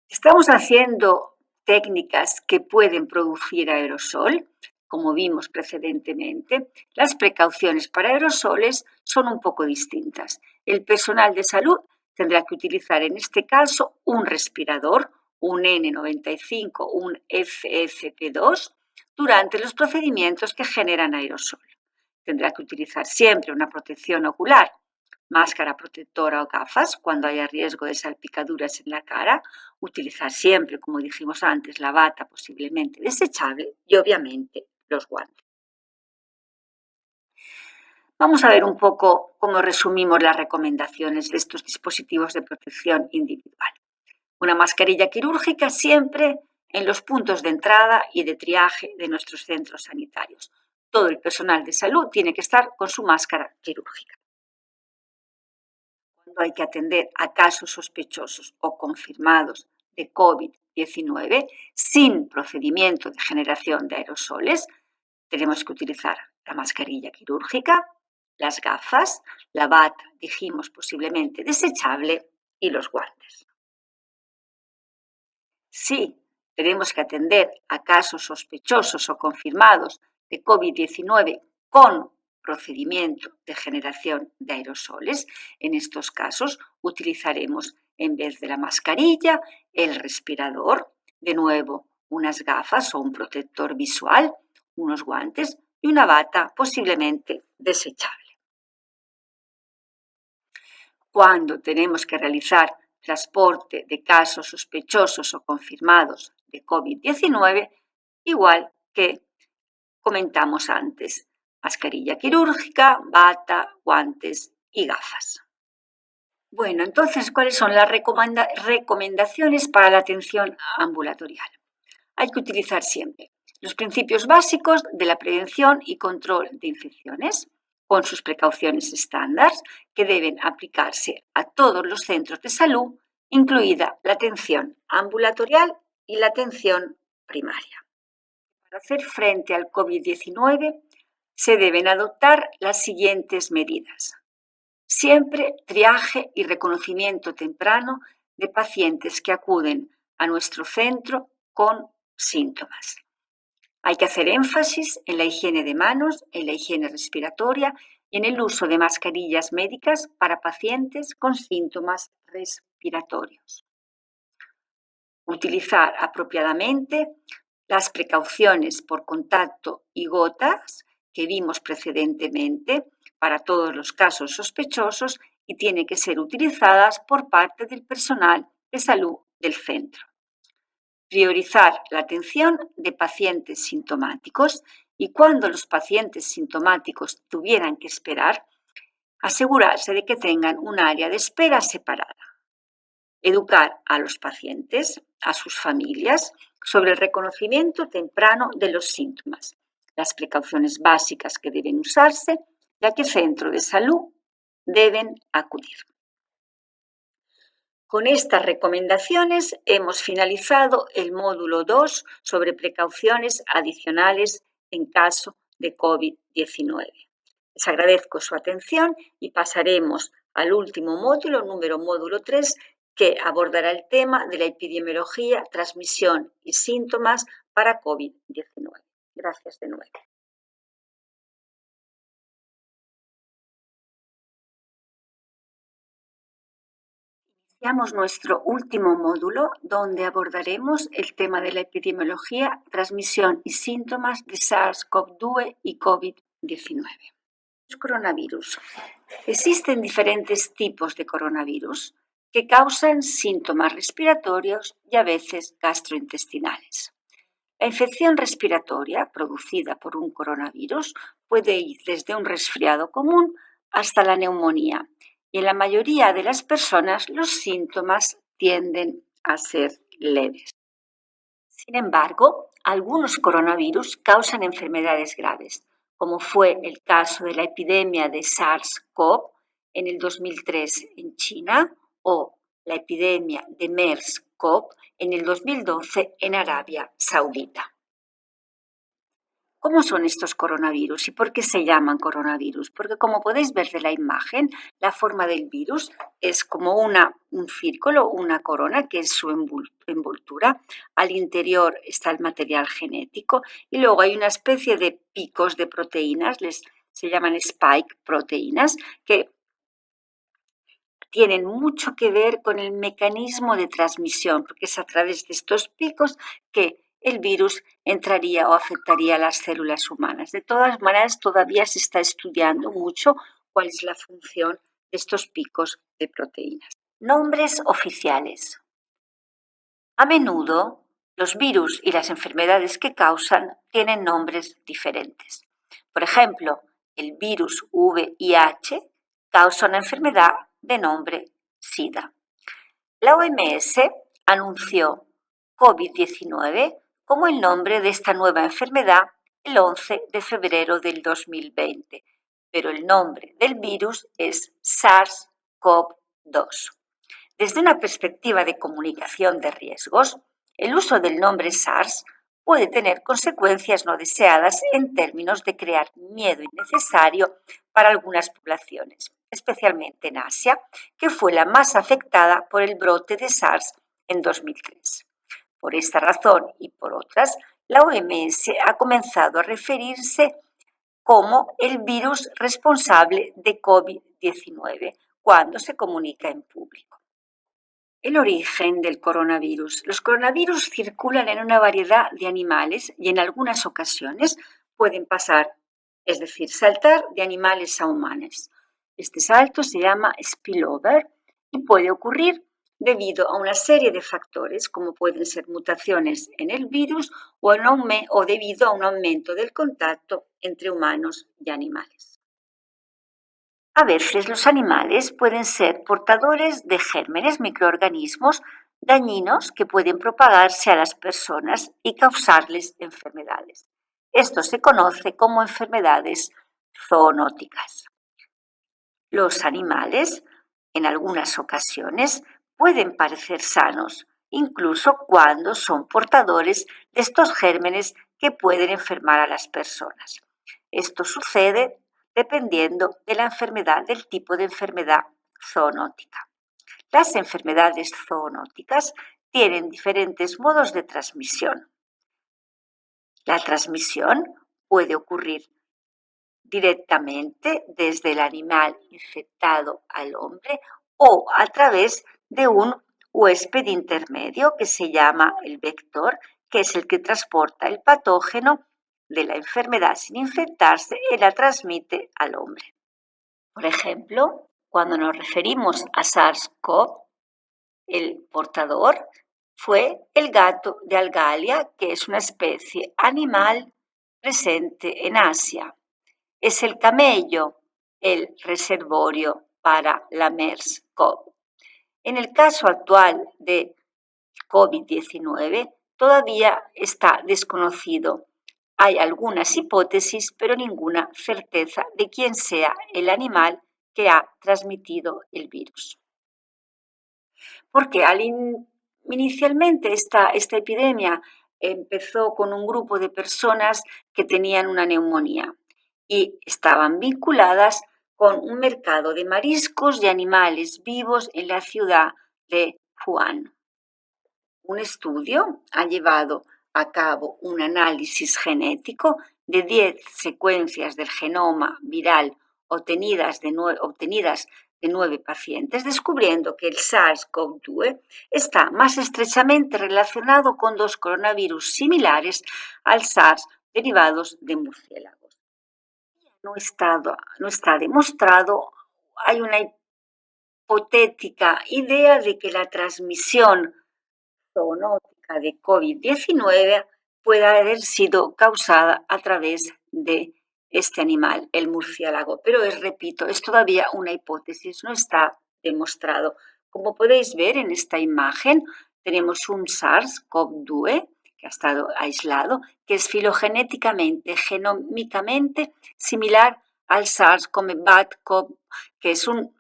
Estamos haciendo técnicas que pueden producir aerosol, como vimos precedentemente. Las precauciones para aerosoles son un poco distintas. El personal de salud tendrá que utilizar en este caso un respirador, un N95, un FFP2, durante los procedimientos que generan aerosol. Tendrá que utilizar siempre una protección ocular, máscara protectora o gafas cuando haya riesgo de salpicaduras en la cara, utilizar siempre, como dijimos antes, la bata posiblemente desechable y obviamente los guantes. Vamos a ver un poco cómo resumimos las recomendaciones de estos dispositivos de protección individual. Una mascarilla quirúrgica siempre en los puntos de entrada y de triaje de nuestros centros sanitarios. Todo el personal de salud tiene que estar con su máscara quirúrgica. Cuando hay que atender a casos sospechosos o confirmados de COVID-19 sin procedimiento de generación de aerosoles, tenemos que utilizar la mascarilla quirúrgica, las gafas, la bata, dijimos posiblemente desechable, y los guantes. Si tenemos que atender a casos sospechosos o confirmados de COVID-19 con procedimiento de generación de aerosoles, en estos casos utilizaremos en vez de la mascarilla el respirador, de nuevo unas gafas o un protector visual, unos guantes y una bata posiblemente desechable. Cuando tenemos que realizar transporte de casos sospechosos o confirmados de COVID-19, igual que comentamos antes, mascarilla quirúrgica, bata, guantes y gafas. Bueno, entonces, ¿cuáles son las recomendaciones para la atención ambulatorial? Hay que utilizar siempre los principios básicos de la prevención y control de infecciones, con sus precauciones estándar que deben aplicarse a todos los centros de salud, incluida la atención ambulatorial y la atención primaria. Para hacer frente al COVID-19 se deben adoptar las siguientes medidas. Siempre triaje y reconocimiento temprano de pacientes que acuden a nuestro centro con síntomas. Hay que hacer énfasis en la higiene de manos, en la higiene respiratoria y en el uso de mascarillas médicas para pacientes con síntomas respiratorios. Utilizar apropiadamente las precauciones por contacto y gotas que vimos precedentemente para todos los casos sospechosos y tienen que ser utilizadas por parte del personal de salud del centro. Priorizar la atención de pacientes sintomáticos y cuando los pacientes sintomáticos tuvieran que esperar, asegurarse de que tengan un área de espera separada. Educar a los pacientes, a sus familias, sobre el reconocimiento temprano de los síntomas, las precauciones básicas que deben usarse y a qué centro de salud deben acudir. Con estas recomendaciones hemos finalizado el módulo 2 sobre precauciones adicionales en caso de COVID-19. Les agradezco su atención y pasaremos al último módulo, módulo 3, que abordará el tema de la epidemiología, transmisión y síntomas para COVID-19. Gracias de nuevo. Iniciamos nuestro último módulo donde abordaremos el tema de la epidemiología, transmisión y síntomas de SARS-CoV-2 y COVID-19. Los coronavirus. Existen diferentes tipos de coronavirus que causan síntomas respiratorios y a veces gastrointestinales. La infección respiratoria producida por un coronavirus puede ir desde un resfriado común hasta la neumonía. Y en la mayoría de las personas los síntomas tienden a ser leves. Sin embargo, algunos coronavirus causan enfermedades graves, como fue el caso de la epidemia de SARS-CoV en el 2003 en China o la epidemia de MERS-CoV en el 2012 en Arabia Saudita. ¿Cómo son estos coronavirus y por qué se llaman coronavirus? Porque como podéis ver de la imagen, la forma del virus es como un círculo, una corona, que es su envoltura. Al interior está el material genético y luego hay una especie de picos de proteínas, se llaman spike proteínas, que tienen mucho que ver con el mecanismo de transmisión, porque es a través de estos picos que el virus entraría o afectaría a las células humanas. De todas maneras, todavía se está estudiando mucho cuál es la función de estos picos de proteínas. Nombres oficiales. A menudo, los virus y las enfermedades que causan tienen nombres diferentes. Por ejemplo, el virus VIH, causa una enfermedad de nombre SIDA. La OMS anunció COVID-19 como el nombre de esta nueva enfermedad el 11 de febrero del 2020, pero el nombre del virus es SARS-CoV-2. Desde una perspectiva de comunicación de riesgos, el uso del nombre SARS puede tener consecuencias no deseadas en términos de crear miedo innecesario para algunas poblaciones, especialmente en Asia, que fue la más afectada por el brote de SARS en 2003. Por esta razón y por otras, la OMS ha comenzado a referirse como el virus responsable de COVID-19 cuando se comunica en público. El origen del coronavirus. Los coronavirus circulan en una variedad de animales y en algunas ocasiones pueden pasar, es decir, saltar de animales a humanos. Este salto se llama spillover y puede ocurrir debido a una serie de factores, como pueden ser mutaciones en el virus o debido a un aumento del contacto entre humanos y animales. A veces los animales pueden ser portadores de gérmenes, microorganismos dañinos que pueden propagarse a las personas y causarles enfermedades. Esto se conoce como enfermedades zoonóticas. Los animales, en algunas ocasiones, pueden parecer sanos, incluso cuando son portadores de estos gérmenes que pueden enfermar a las personas. Esto sucede dependiendo de la enfermedad, del tipo de enfermedad zoonótica. Las enfermedades zoonóticas tienen diferentes modos de transmisión. La transmisión puede ocurrir directamente desde el animal infectado al hombre o a través de un huésped intermedio que se llama el vector, que es el que transporta el patógeno de la enfermedad sin infectarse y la transmite al hombre. Por ejemplo, cuando nos referimos a SARS-CoV, el portador fue el gato de Algalia, que es una especie animal presente en Asia. Es el camello el reservorio para la MERS-CoV. En el caso actual de COVID-19 todavía está desconocido. Hay algunas hipótesis, pero ninguna certeza de quién sea el animal que ha transmitido el virus. Porque inicialmente esta epidemia empezó con un grupo de personas que tenían una neumonía y estaban vinculadas con un mercado de mariscos y animales vivos en la ciudad de Wuhan. Un estudio ha llevado a cabo un análisis genético de 10 secuencias del genoma viral obtenidas de 9 pacientes, descubriendo que el SARS-CoV-2 está más estrechamente relacionado con 2 coronavirus similares al SARS derivados de murciélagos. No está demostrado, hay una hipotética idea de que la transmisión zoonótica de COVID-19 pueda haber sido causada a través de este animal, el murciélago. Pero repito, es todavía una hipótesis, no está demostrado. Como podéis ver en esta imagen, tenemos un SARS-CoV-2 que ha estado aislado, que es filogenéticamente, genómicamente similar al SARS-CoV, que es un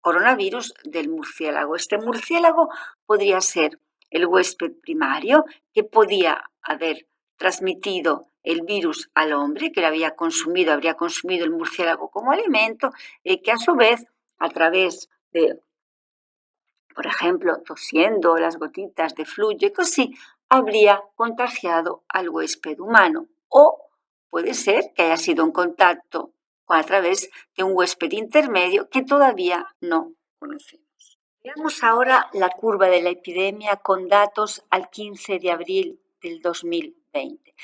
coronavirus del murciélago. Este murciélago podría ser el huésped primario que podía haber transmitido el virus al hombre, que habría consumido el murciélago como alimento, y que a su vez, a través de, por ejemplo, tosiendo las gotitas de flujo y así, habría contagiado al huésped humano. O puede ser que haya sido en contacto a través de un huésped intermedio que todavía no conocemos. Veamos ahora la curva de la epidemia con datos al 15 de abril del 2020.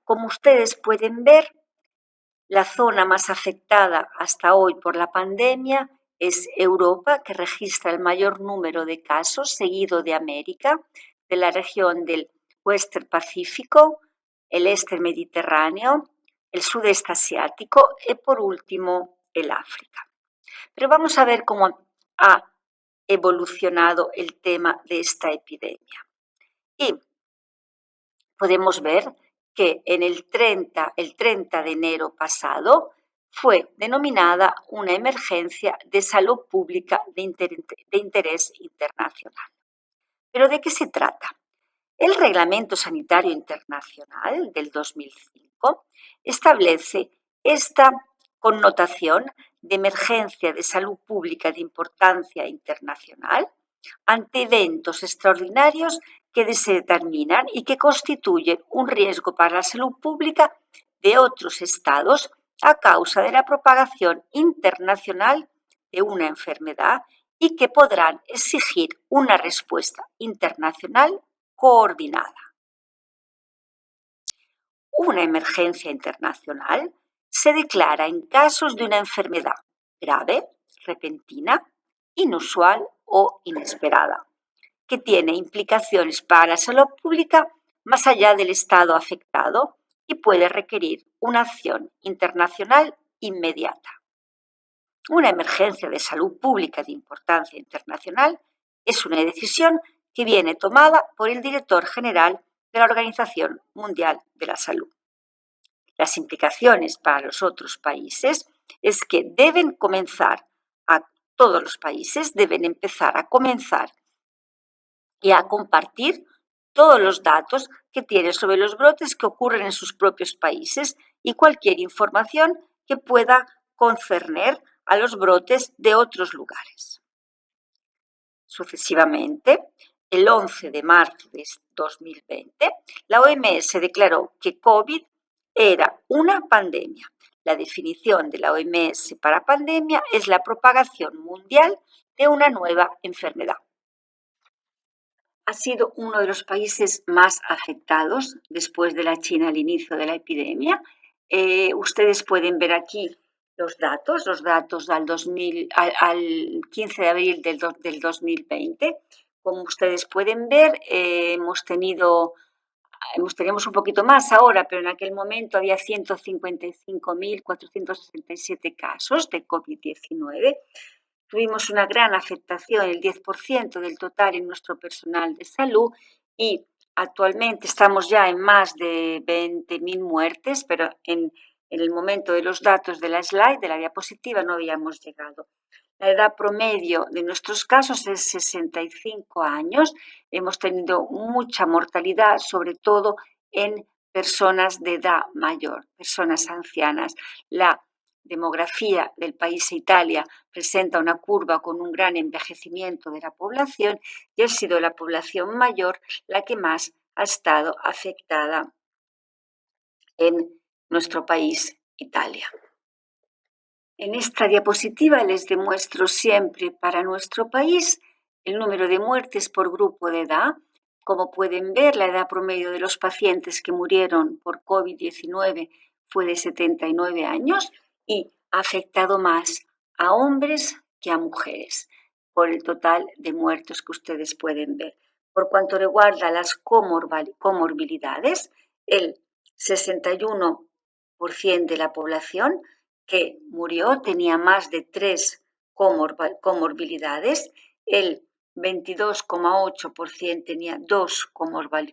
Como ustedes pueden ver, la zona más afectada hasta hoy por la pandemia es Europa, que registra el mayor número de casos, seguido de América, de la región del Western Pacífico, el este Mediterráneo, el sudeste asiático y por último el África. Pero vamos a ver cómo ha evolucionado el tema de esta epidemia. Y podemos ver que en el 30 de enero pasado fue denominada una emergencia de salud pública de interés internacional. ¿Pero de qué se trata? El Reglamento Sanitario Internacional del 2005 establece esta connotación de emergencia de salud pública de importancia internacional ante eventos extraordinarios que se determinan y que constituyen un riesgo para la salud pública de otros estados a causa de la propagación internacional de una enfermedad y que podrán exigir una respuesta internacional coordinada. Una emergencia internacional se declara en casos de una enfermedad grave, repentina, inusual o inesperada, que tiene implicaciones para la salud pública más allá del estado afectado y puede requerir una acción internacional inmediata. Una emergencia de salud pública de importancia internacional es una decisión que viene tomada por el director general de la Organización Mundial de la Salud. Las implicaciones para los otros países es que todos los países deben empezar a comenzar y a compartir todos los datos que tienen sobre los brotes que ocurren en sus propios países y cualquier información que pueda concerner a los brotes de otros lugares. Sucesivamente, el 11 de marzo de 2020, la OMS declaró que COVID era una pandemia. La definición de la OMS para pandemia es la propagación mundial de una nueva enfermedad. Ha sido uno de los países más afectados después de la China al inicio de la epidemia. Ustedes pueden ver aquí los datos al 15 de abril del 2020. Como ustedes pueden ver, tenemos un poquito más ahora, pero en aquel momento había 155.467 casos de COVID-19. Tuvimos una gran afectación, el 10% del total en nuestro personal de salud y actualmente estamos ya en más de 20.000 muertes, pero en el momento de los datos de la slide, de la diapositiva, no habíamos llegado. La edad promedio de nuestros casos es 65 años. Hemos tenido mucha mortalidad, sobre todo en personas de edad mayor, personas ancianas. La demografía del país Italia presenta una curva con un gran envejecimiento de la población y ha sido la población mayor la que más ha estado afectada en nuestro país Italia. En esta diapositiva les demuestro siempre para nuestro país el número de muertes por grupo de edad. Como pueden ver, la edad promedio de los pacientes que murieron por COVID-19 fue de 79 años y ha afectado más a hombres que a mujeres, por el total de muertos que ustedes pueden ver. Por cuanto reguarda las comorbilidades, el 61% de la población que murió tenía más de 3 comorbilidades, el 22,8% tenía 2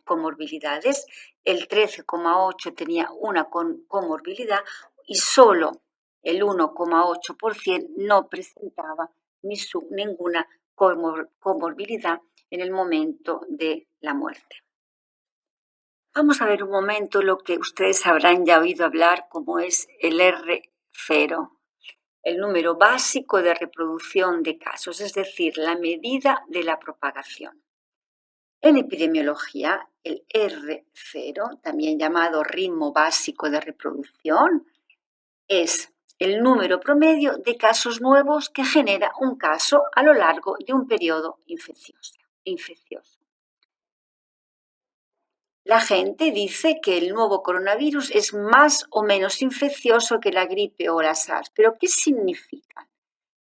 comorbilidades, el 13,8% tenía una comorbilidad y solo el 1,8% no presentaba ninguna comorbilidad en el momento de la muerte. Vamos a ver un momento lo que ustedes habrán ya oído hablar como es el R0, el número básico de reproducción de casos, es decir, la medida de la propagación. En epidemiología, el R0, también llamado ritmo básico de reproducción, es el número promedio de casos nuevos que genera un caso a lo largo de un periodo infeccioso. La gente dice que el nuevo coronavirus es más o menos infeccioso que la gripe o la SARS. ¿Pero qué significa?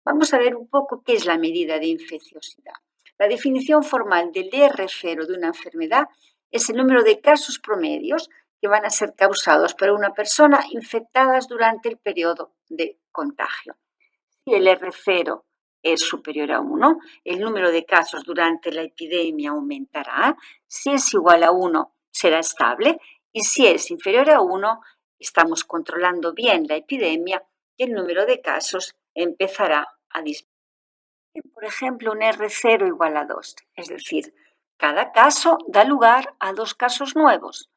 Vamos a ver un poco qué es la medida de infecciosidad. La definición formal del R0 de una enfermedad es el número de casos promedios que van a ser causados por una persona infectada durante el periodo de contagio. Si el R0 es superior a 1, el número de casos durante la epidemia aumentará. Si es igual a 1, será estable. Y si es inferior a 1, estamos controlando bien la epidemia y el número de casos empezará a disminuir. Por ejemplo, un R0 igual a 2, es decir, cada caso da lugar a 2 casos nuevos.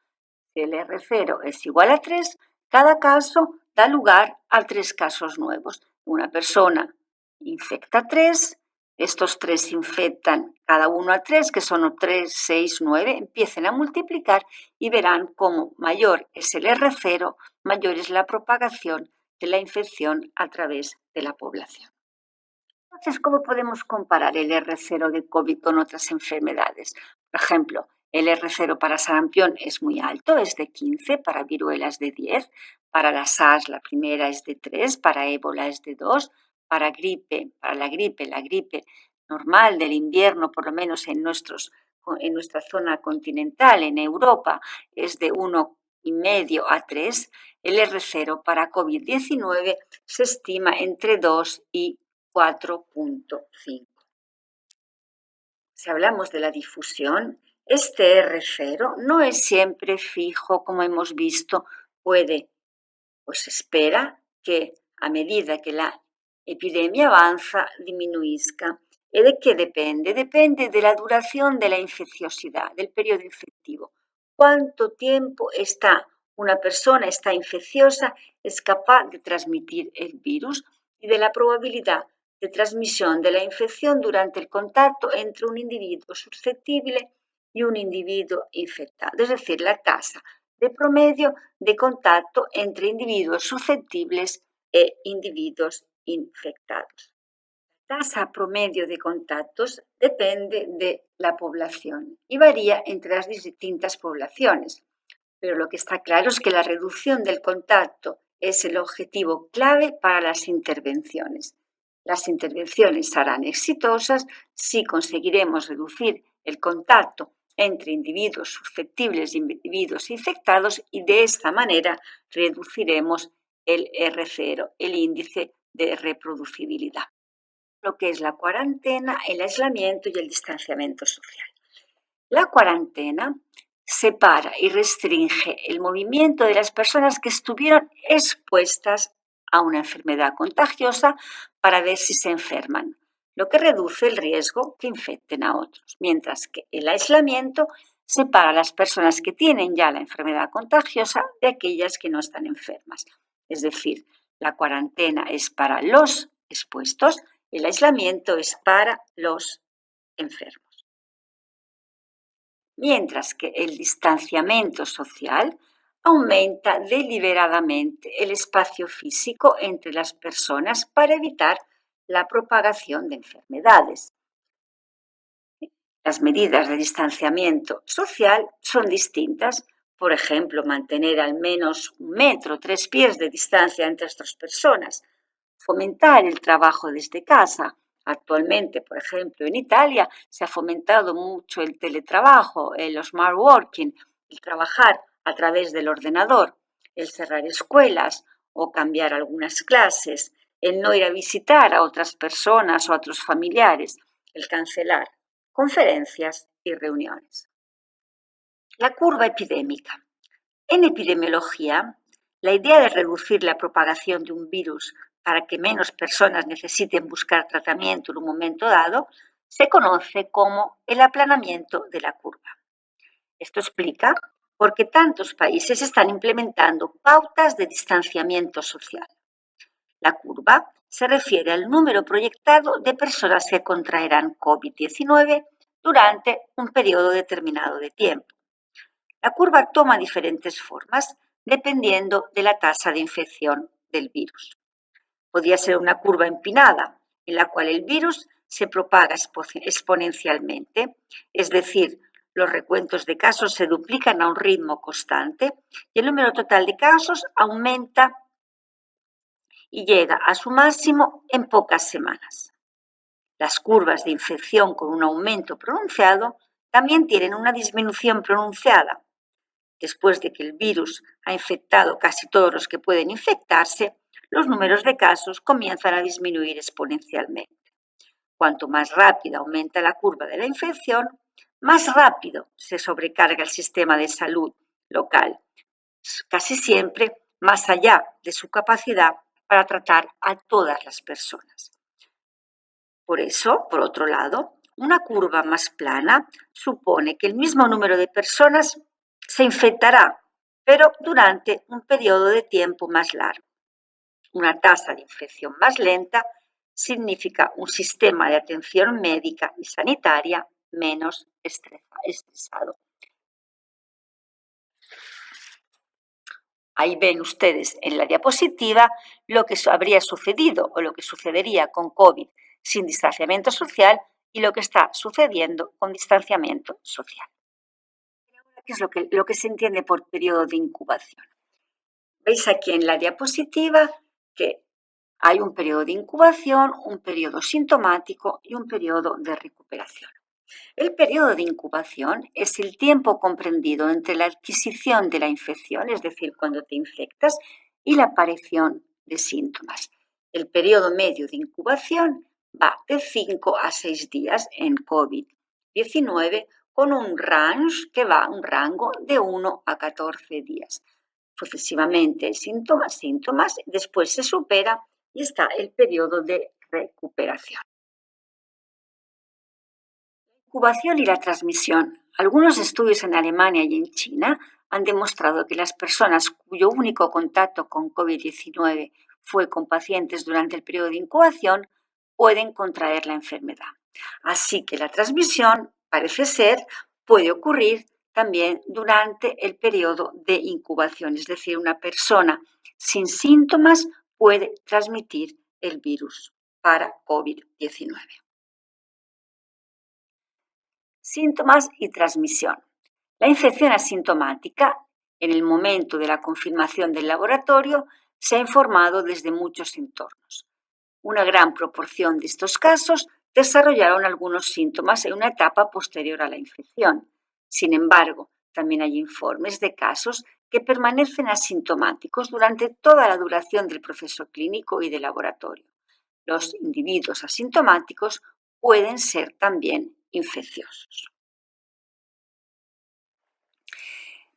Si el R0 es igual a 3, cada caso da lugar a 3 casos nuevos. Una persona infecta 3, estos 3 infectan cada uno a 3, que son 3, 6, 9, empiecen a multiplicar y verán cómo mayor es el R0, mayor es la propagación de la infección a través de la población. Entonces, ¿cómo podemos comparar el R0 de COVID con otras enfermedades? Por ejemplo, el R0 para sarampión es muy alto, es de 15, para viruela es de 10, para la SARS la primera es de 3, para ébola es de 2, para la gripe normal del invierno, por lo menos en nuestra zona continental, en Europa, es de 1,5 a 3. El R0 para COVID-19 se estima entre 2 y 4,5. Si hablamos de la difusión, este R0 no es siempre fijo, como hemos visto, se espera que a medida que la epidemia avanza disminuisca. ¿Y de qué depende? Depende de la duración de la infecciosidad, del periodo infectivo. ¿Cuánto tiempo una persona está infecciosa, es capaz de transmitir el virus y de la probabilidad de transmisión de la infección durante el contacto entre un individuo susceptible y un individuo infectado? Es decir, la tasa de promedio de contacto entre individuos susceptibles e individuos infectados. La tasa promedio de contactos depende de la población y varía entre las distintas poblaciones, pero lo que está claro es que la reducción del contacto es el objetivo clave para las intervenciones. Las intervenciones serán exitosas si conseguiremos reducir el contacto entre individuos susceptibles e individuos infectados y de esta manera reduciremos el R0, el índice de reproducibilidad. Lo que es la cuarentena, el aislamiento y el distanciamiento social. La cuarentena separa y restringe el movimiento de las personas que estuvieron expuestas a una enfermedad contagiosa para ver si se enferman, lo que reduce el riesgo que infecten a otros, mientras que el aislamiento separa a las personas que tienen ya la enfermedad contagiosa de aquellas que no están enfermas. Es decir, la cuarentena es para los expuestos, el aislamiento es para los enfermos. Mientras que el distanciamiento social aumenta deliberadamente el espacio físico entre las personas para evitar la propagación de enfermedades. Las medidas de distanciamiento social son distintas. Por ejemplo, mantener al menos 1 metro, 3 pies de distancia entre estas personas, fomentar el trabajo desde casa. Actualmente, por ejemplo, en Italia se ha fomentado mucho el teletrabajo, el smart working, el trabajar a través del ordenador, el cerrar escuelas o cambiar algunas clases, el no ir a visitar a otras personas o a otros familiares, el cancelar conferencias y reuniones. La curva epidémica. En epidemiología, la idea de reducir la propagación de un virus para que menos personas necesiten buscar tratamiento en un momento dado, se conoce como el aplanamiento de la curva. Esto explica por qué tantos países están implementando pautas de distanciamiento social. La curva se refiere al número proyectado de personas que contraerán COVID-19 durante un periodo determinado de tiempo. La curva toma diferentes formas dependiendo de la tasa de infección del virus. Podría ser una curva empinada, en la cual el virus se propaga exponencialmente, es decir, los recuentos de casos se duplican a un ritmo constante y el número total de casos aumenta y llega a su máximo en pocas semanas. Las curvas de infección con un aumento pronunciado también tienen una disminución pronunciada. Después de que el virus ha infectado casi todos los que pueden infectarse, los números de casos comienzan a disminuir exponencialmente. Cuanto más rápido aumenta la curva de la infección, más rápido se sobrecarga el sistema de salud local, casi siempre más allá de su capacidad para tratar a todas las personas. Por eso, por otro lado, una curva más plana supone que el mismo número de personas se infectará, pero durante un periodo de tiempo más largo. Una tasa de infección más lenta significa un sistema de atención médica y sanitaria menos estresado. Ahí ven ustedes en la diapositiva lo que habría sucedido o lo que sucedería con COVID sin distanciamiento social y lo que está sucediendo con distanciamiento social. ¿Qué es lo que se entiende por periodo de incubación? Veis aquí en la diapositiva que hay un periodo de incubación, un periodo sintomático y un periodo de recuperación. El periodo de incubación es el tiempo comprendido entre la adquisición de la infección, es decir, cuando te infectas, y la aparición de síntomas. El periodo medio de incubación va de 5 a 6 días en COVID-19 con un rango de 1 a 14 días. Sucesivamente síntomas, después se supera y está el periodo de recuperación. Incubación y la transmisión. Algunos estudios en Alemania y en China han demostrado que las personas cuyo único contacto con COVID-19 fue con pacientes durante el periodo de incubación pueden contraer la enfermedad. Así que la transmisión, parece ser, puede ocurrir también durante el periodo de incubación, es decir, una persona sin síntomas puede transmitir el virus para COVID-19. Síntomas y transmisión. La infección asintomática, en el momento de la confirmación del laboratorio, se ha informado desde muchos entornos. Una gran proporción de estos casos desarrollaron algunos síntomas en una etapa posterior a la infección. Sin embargo, también hay informes de casos que permanecen asintomáticos durante toda la duración del proceso clínico y de laboratorio. Los individuos asintomáticos pueden ser también infecciosos.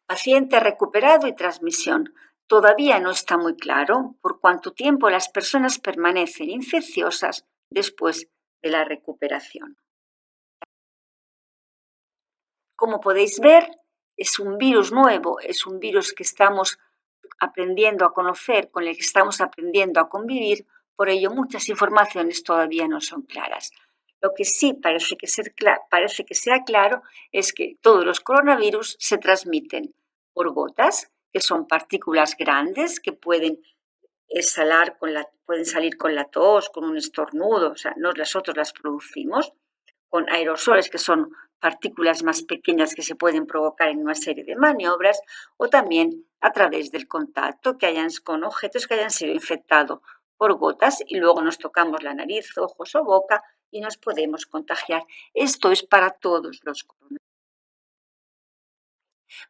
Paciente recuperado y transmisión. Todavía no está muy claro por cuánto tiempo las personas permanecen infecciosas después de la recuperación. Como podéis ver, es un virus nuevo, es un virus que estamos aprendiendo a conocer, con el que estamos aprendiendo a convivir, por ello muchas informaciones todavía no son claras. Lo que sí parece que sea claro es que todos los coronavirus se transmiten por gotas, que son partículas grandes que pueden salir con la tos, con un estornudo, o sea, nosotros las producimos, con aerosoles, que son partículas más pequeñas que se pueden provocar en una serie de maniobras, o también a través del contacto con objetos que hayan sido infectados por gotas y luego nos tocamos la nariz, ojos o boca y nos podemos contagiar. Esto es para todos los coronavirus.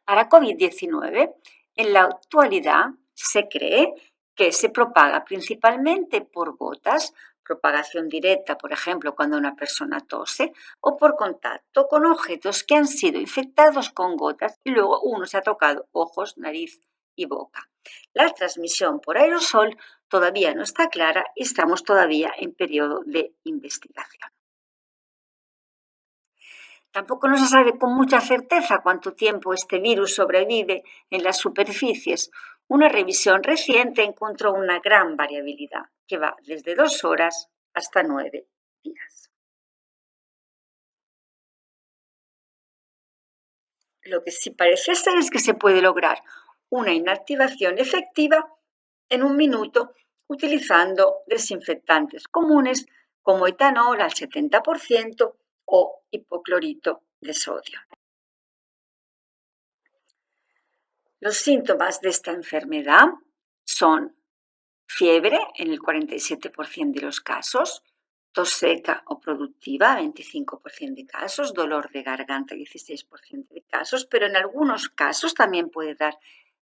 Para COVID-19, en la actualidad se cree que se propaga principalmente por gotas, propagación directa, por ejemplo, cuando una persona tose, o por contacto con objetos que han sido infectados con gotas y luego uno se ha tocado ojos, nariz y boca. La transmisión por aerosol todavía no está clara y estamos todavía en periodo de investigación. Tampoco no se sabe con mucha certeza cuánto tiempo este virus sobrevive en las superficies. Una revisión reciente encontró una gran variabilidad, que va desde 2 horas hasta 9 días. Lo que sí parece ser es que se puede lograr una inactivación efectiva en 1 minuto utilizando desinfectantes comunes como etanol al 70% o hipoclorito de sodio. Los síntomas de esta enfermedad son fiebre en el 47% de los casos, tos seca o productiva, 25% de casos, dolor de garganta, 16% de casos, pero en algunos casos también puede dar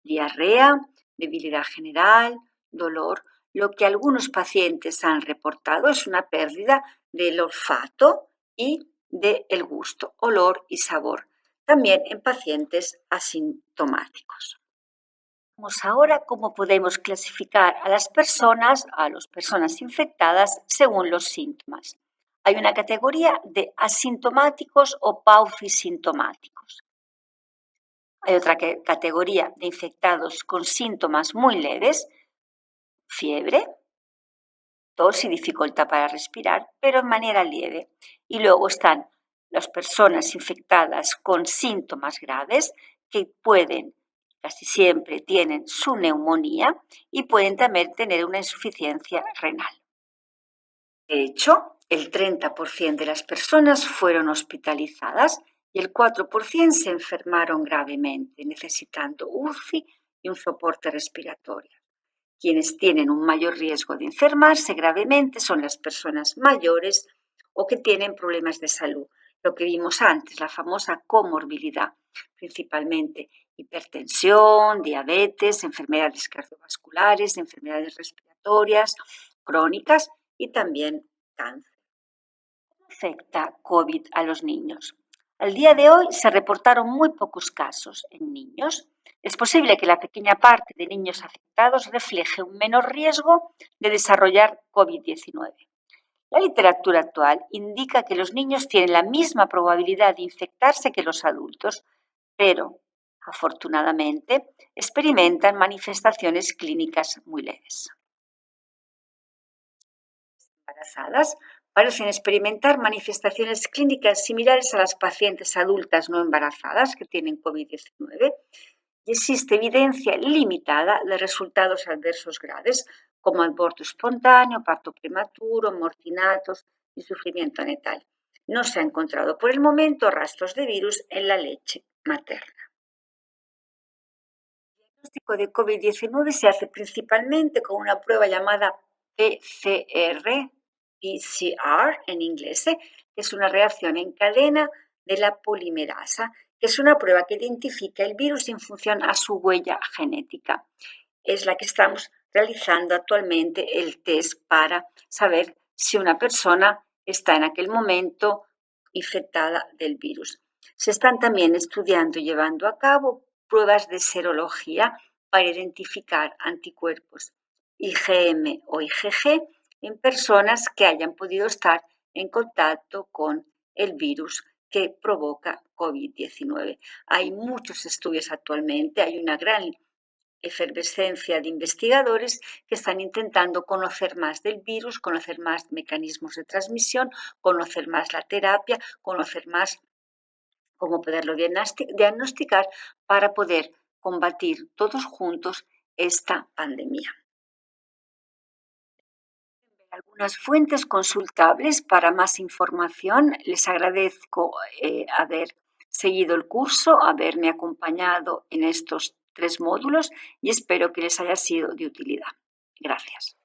diarrea, debilidad general, dolor. Lo que algunos pacientes han reportado es una pérdida del olfato y del gusto, olor y sabor, también en pacientes asintomáticos. Vamos ahora cómo podemos clasificar a las personas infectadas según los síntomas. Hay una categoría de asintomáticos o paucisintomáticos. Hay otra categoría de infectados con síntomas muy leves, fiebre, tos y dificultad para respirar, pero en manera leve. Y luego están las personas infectadas con síntomas graves que casi siempre tienen su neumonía y pueden también tener una insuficiencia renal. De hecho, el 30% de las personas fueron hospitalizadas y el 4% se enfermaron gravemente, necesitando UCI y un soporte respiratorio. Quienes tienen un mayor riesgo de enfermarse gravemente son las personas mayores o que tienen problemas de salud. Lo que vimos antes, la famosa comorbilidad, principalmente hipertensión, diabetes, enfermedades cardiovasculares, enfermedades respiratorias crónicas y también cáncer. ¿Cómo afecta COVID a los niños? Al día de hoy se reportaron muy pocos casos en niños. Es posible que la pequeña parte de niños afectados refleje un menor riesgo de desarrollar COVID-19. La literatura actual indica que los niños tienen la misma probabilidad de infectarse que los adultos, pero, afortunadamente, experimentan manifestaciones clínicas muy leves. Embarazadas parecen experimentar manifestaciones clínicas similares a las pacientes adultas no embarazadas que tienen COVID-19 y existe evidencia limitada de resultados adversos graves como aborto espontáneo, parto prematuro, mortinatos y sufrimiento netal. No se ha encontrado por el momento rastros de virus en la leche materna. El diagnóstico de COVID-19 se hace principalmente con una prueba llamada PCR en inglés, que es una reacción en cadena de la polimerasa, que es una prueba que identifica el virus en función a su huella genética. Es la que estamos realizando actualmente el test para saber si una persona está en aquel momento infectada del virus. Se están también estudiando y llevando a cabo pruebas de serología para identificar anticuerpos IgM o IgG en personas que hayan podido estar en contacto con el virus que provoca COVID-19. Hay muchos estudios actualmente, hay una gran efervescencia de investigadores que están intentando conocer más del virus, conocer más mecanismos de transmisión, conocer más la terapia, conocer más cómo poderlo diagnosticar para poder combatir todos juntos esta pandemia. Algunas fuentes consultables para más información. Les agradezco haber seguido el curso, haberme acompañado en estos 3 módulos y espero que les haya sido de utilidad. Gracias.